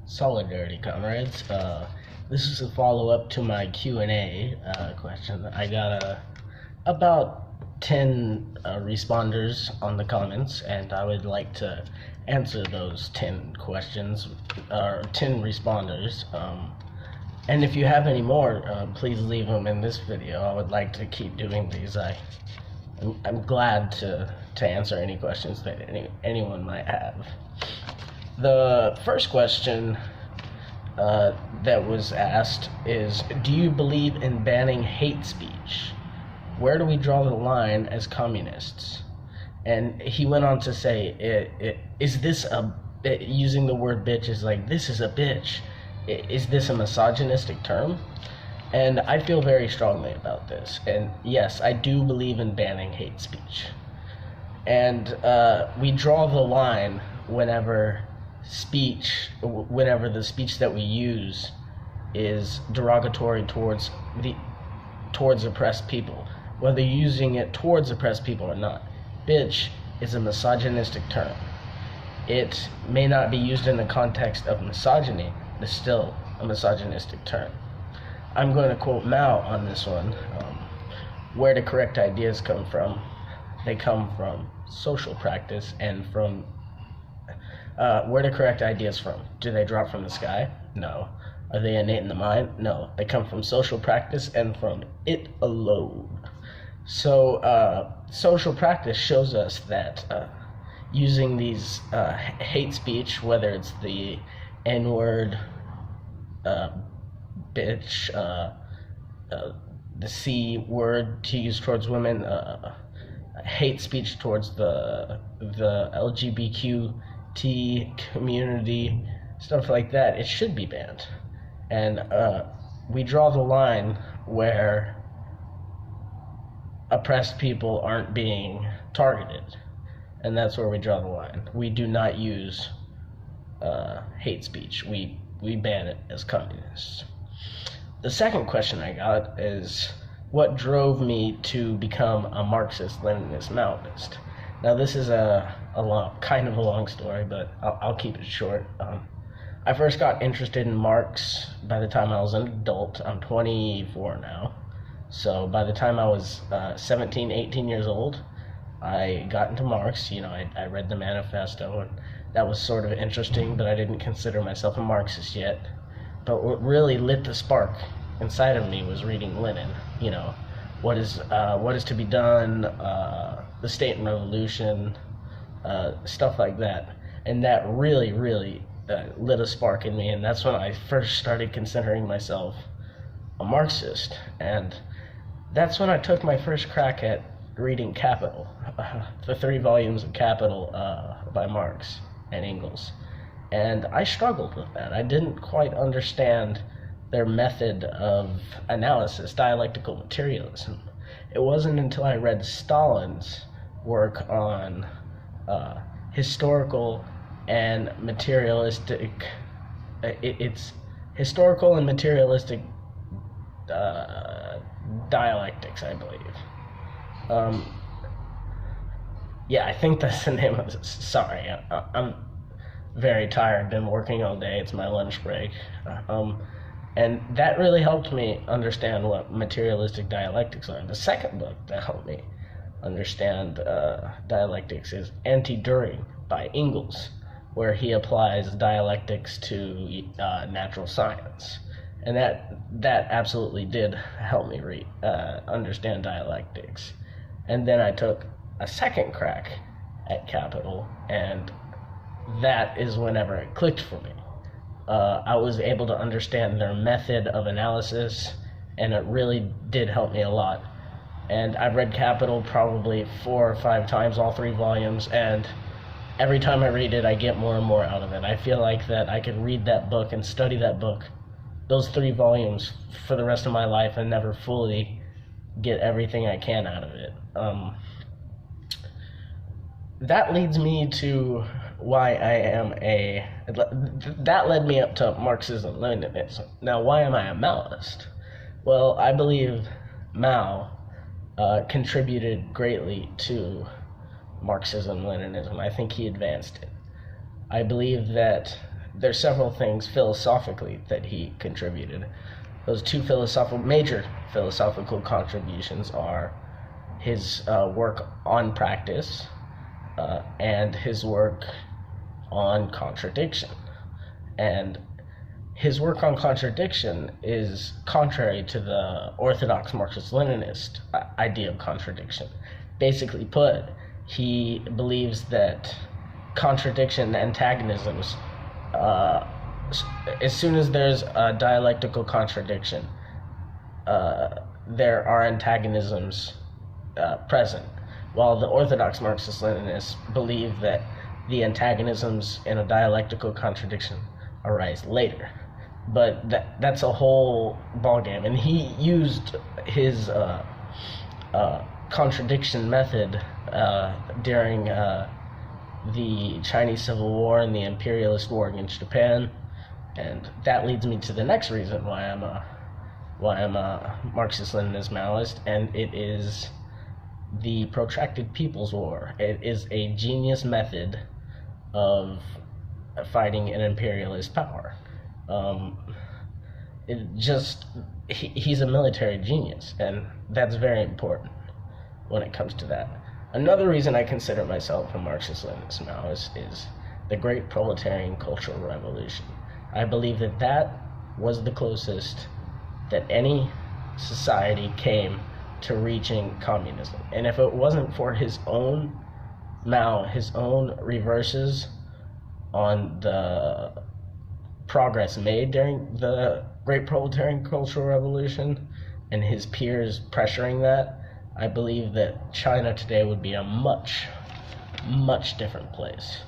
Solidarity, comrades. This is a follow-up to my Q&A question. I got about 10 responders on the comments, and I would like to answer those 10 questions, or 10 responders. And if you have any more, please leave them in this video. I would like to keep doing these. I'm glad to answer any questions that anyone might have. The first question that was asked is, do you believe in banning hate speech? Where do we draw the line as communists? And he went on to say, is this using the word bitch is like, this is a bitch. Is this a misogynistic term? And I feel very strongly about this. And yes, I do believe in banning hate speech. And we draw the line whenever the speech that we use is derogatory towards oppressed people, whether you're using it towards oppressed people or not. Bitch is a misogynistic term. It may not be used in the context of misogyny, but it's still a misogynistic term. I'm going to quote Mao on this one. Where do correct ideas come from? They come from social practice and from where do correct ideas from? Do they drop from the sky? No. Are they innate in the mind? No. They come from social practice and from it alone. So social practice shows us that using these hate speech, whether it's the N-word, bitch, the C word to use towards women, hate speech towards the LGBTQ community, stuff like that, it should be banned. And we draw the line where oppressed people aren't being targeted, and that's where we draw the line. We do not use hate speech. We ban it as communists. The second question I got is, what drove me to become a Marxist, Leninist, Maoist? Now this is kind of a long story, but I'll keep it short. I first got interested in Marx by the time I was an adult. I'm 24 now. So by the time I was 17, 18 years old, I got into Marx. I read the manifesto, and that was sort of interesting, but I didn't consider myself a Marxist yet. But what really lit the spark inside of me was reading Lenin. What is to be done, the state and revolution, stuff like that. And that really lit a spark in me, and that's when I first started considering myself a Marxist. And that's when I took my first crack at reading Capital, the 3 volumes of Capital by Marx and Engels. And I struggled with that. I didn't quite understand their method of analysis, dialectical materialism. It wasn't until I read Stalin's work on historical and materialistic, it's historical and materialistic dialectics, I believe. Yeah, I think that's the name of it. Sorry, I'm very tired, been working all day, it's my lunch break. And that really helped me understand what materialistic dialectics are. The second book that helped me understand dialectics is Anti-Düring by Engels, where he applies dialectics to natural science. And that absolutely did help me understand dialectics. And then I took a second crack at Capital, and that is whenever it clicked for me. I was able to understand their method of analysis, and it really did help me a lot. And I've read Capital probably 4 or 5 times, all 3 volumes, and every time I read it, I get more and more out of it. I feel like that I could read that book and study that book, those 3 volumes, for the rest of my life and never fully get everything I can out of it. That leads me to why that led me up to Marxism, Leninism. Now, why am I a Maoist? Well, I believe Mao contributed greatly to Marxism, Leninism. I think he advanced it. I believe that there's several things philosophically that he contributed. Those two major philosophical contributions are his work on practice and his work on contradiction. And his work on contradiction is contrary to the orthodox Marxist-Leninist idea of contradiction. Basically put, he believes that contradiction, antagonisms, as soon as there's a dialectical contradiction, there are antagonisms present, while the orthodox Marxist-Leninists believe that the antagonisms in a dialectical contradiction arise later. But that's a whole ballgame, and he used his contradiction method during the Chinese Civil War and the imperialist war against Japan, and that leads me to the next reason why I'm a Marxist-Leninist Maoist, and it is the protracted People's War. It is a genius method of fighting an imperialist power. He's a military genius, and that's very important when it comes to that. Another reason I consider myself a Marxist-Leninist Maoist is the Great Proletarian Cultural Revolution. I believe that was the closest that any society came to reaching communism. And if it wasn't for his own reverses on the progress made during the Great Proletarian Cultural Revolution and his peers pressuring that, I believe that China today would be a much, much different place.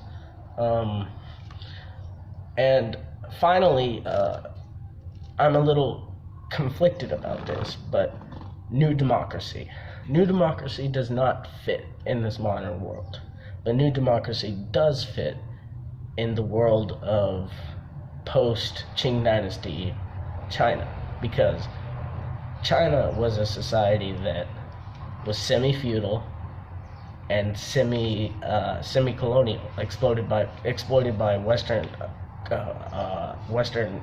And finally, I'm a little conflicted about this, but New Democracy. New Democracy does not fit in this modern world, but New Democracy does fit in the world of post-Qing Dynasty China, because China was a society that was semi-feudal and semi-colonial, exploited by Western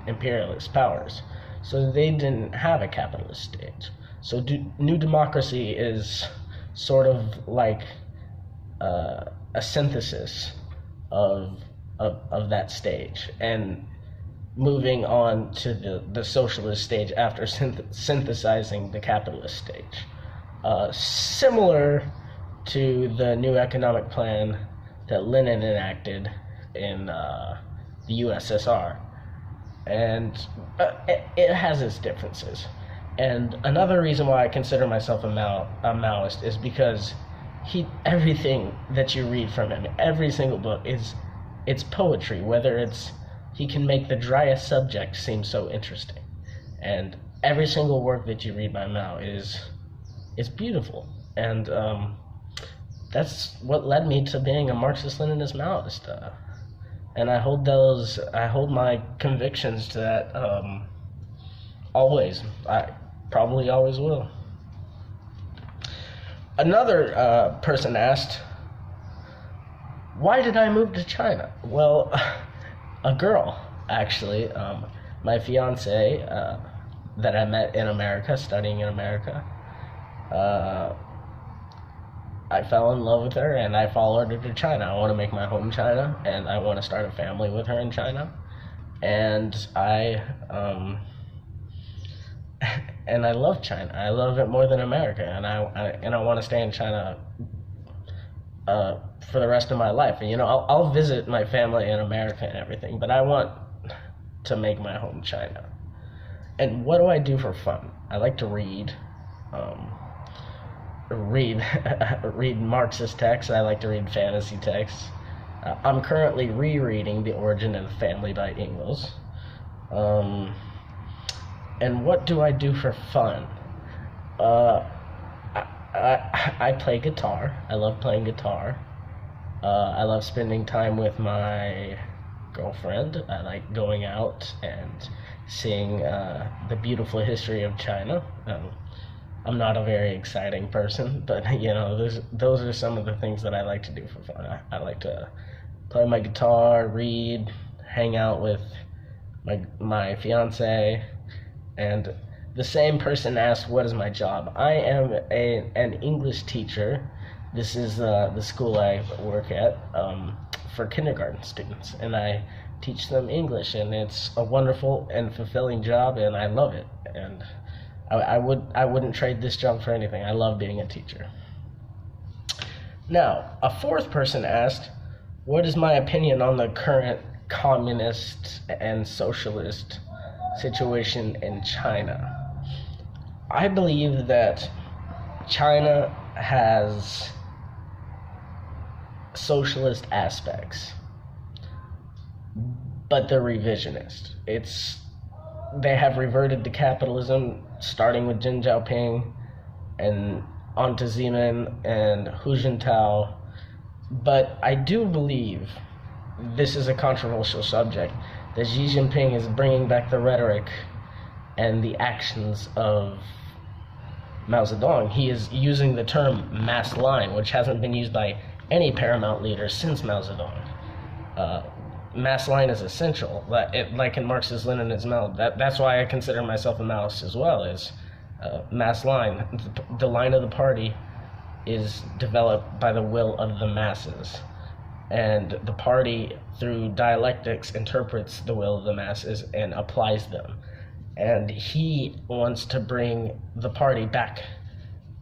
imperialist powers. So they didn't have a capitalist state. So New Democracy is sort of like a synthesis of that stage, and moving on to the socialist stage after synthesizing the capitalist stage. Similar to the new economic plan that Lenin enacted in the USSR. And it has its differences. And another reason why I consider myself a Maoist is because everything that you read from him, every single book, it's poetry, he can make the driest subject seem so interesting. And every single work that you read by Mao is beautiful. And that's what led me to being a Marxist-Leninist Maoist. And I hold my convictions to that always. I probably always will. Another person asked, why did I move to China? Well, a girl, actually, my fiance that I met in America, studying in America, I fell in love with her and I followed her to China. I want to make my home China, and I want to start a family with her in China. And I love China. I love it more than America, and I want to stay in China for the rest of my life. And I'll visit my family in America and everything, but I want to make my home China. And what do I do for fun? I like to read Marxist texts. I like to read fantasy texts. I'm currently rereading The Origin of the Family by Engels. And what do I do for fun? I play guitar. I love playing guitar. I love spending time with my girlfriend. I like going out and seeing the beautiful history of China. I'm not a very exciting person, but those are some of the things that I like to do for fun. I like to play my guitar, read, hang out with my fiance, and the same person asked, "What is my job?" I am an English teacher. This is the school I work at for kindergarten students, and I teach them English, and it's a wonderful and fulfilling job, and I love it. And I wouldn't trade this job for anything. I love being a teacher. Now, a fourth person asked, "What is my opinion on the current communist and socialist situation in China?" I believe that China has socialist aspects, but they're revisionist. They have reverted to capitalism, starting with Deng Xiaoping and on to Zeman and Hu Jintao. But I do believe this is a controversial subject, that Xi Jinping is bringing back the rhetoric and the actions of Mao Zedong. He is using the term mass line, which hasn't been used by any paramount leader since Mao Zedong. Mass line is essential, like in Marxist-Leninism. That's why I consider myself a Maoist as well, is mass line. The line of the party is developed by the will of the masses, and the party, through dialectics, interprets the will of the masses and applies them. And he wants to bring the party back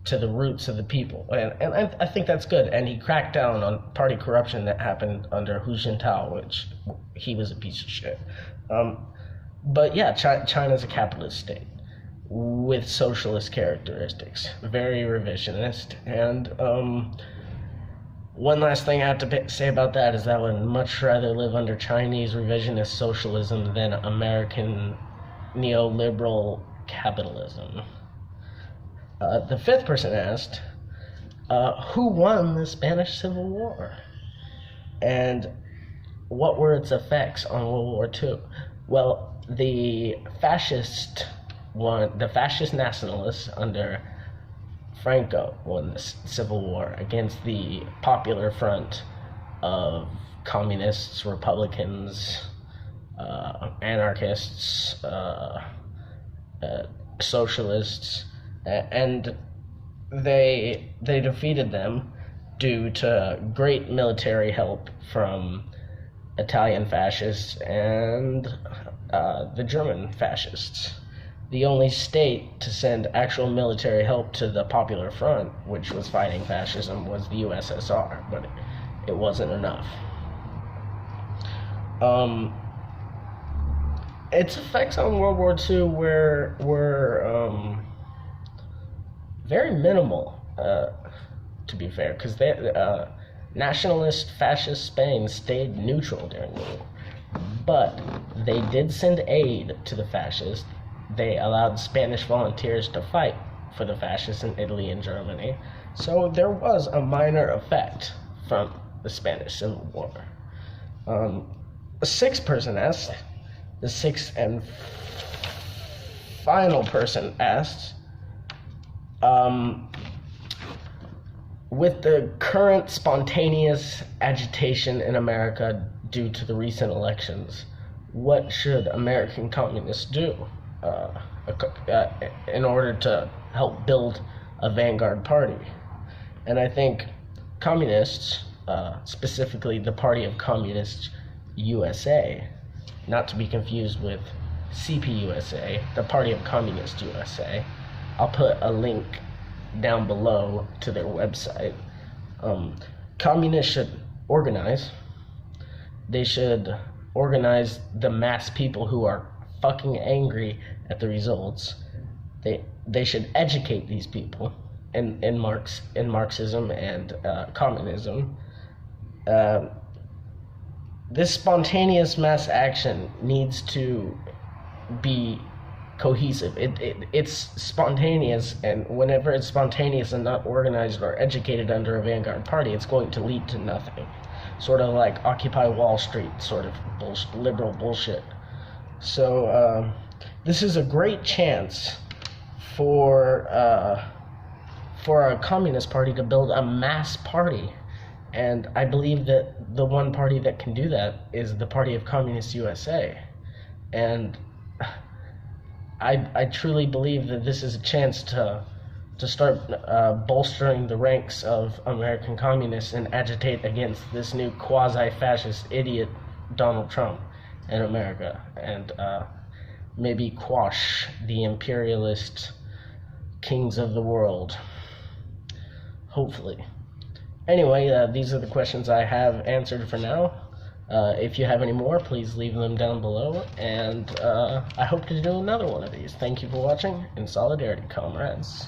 to the roots of the people, and I think that's good. And he cracked down on party corruption that happened under Hu Jintao, which he was a piece of shit. But yeah, China's a capitalist state with socialist characteristics, very revisionist. And one last thing I have to say about that is that I would much rather live under Chinese revisionist socialism than American neoliberal capitalism. The fifth person asked, who won the Spanish Civil War? And what were its effects on World War II? Well, the fascist nationalists under Franco won the Civil War against the Popular Front of communists, Republicans, anarchists, socialists, and they defeated them due to great military help from Italian fascists and the German fascists. The only state to send actual military help to the Popular Front, which was fighting fascism, was the USSR, but it wasn't enough. Its effects on World War II were very minimal, to be fair, because nationalist fascist Spain stayed neutral during the war. But they did send aid to the fascists. They allowed Spanish volunteers to fight for the fascists in Italy and Germany. So there was a minor effect from the Spanish Civil War. The sixth and final person asked, with the current spontaneous agitation in America due to the recent elections, what should American communists do in order to help build a vanguard party? And I think communists, specifically the Party of Communists USA, not to be confused with CPUSA, the Party of Communists USA. I'll put a link down below to their website. Communists should organize. They should organize the mass people who are fucking angry at the results. They should educate these people in Marxism and communism. This spontaneous mass action needs to be cohesive. It's spontaneous, and whenever it's spontaneous and not organized or educated under a vanguard party, it's going to lead to nothing. Sort of like Occupy Wall Street sort of liberal bullshit. So this is a great chance for a communist party to build a mass party And I believe that the one party that can do that is the Party of Communist USA. And I truly believe that this is a chance to start bolstering the ranks of American communists and agitate against this new quasi-fascist idiot Donald Trump in America, and maybe quash the imperialist kings of the world. Hopefully. Anyway, these are the questions I have answered for now. If you have any more, please leave them down below, and I hope to do another one of these. Thank you for watching. In solidarity, comrades.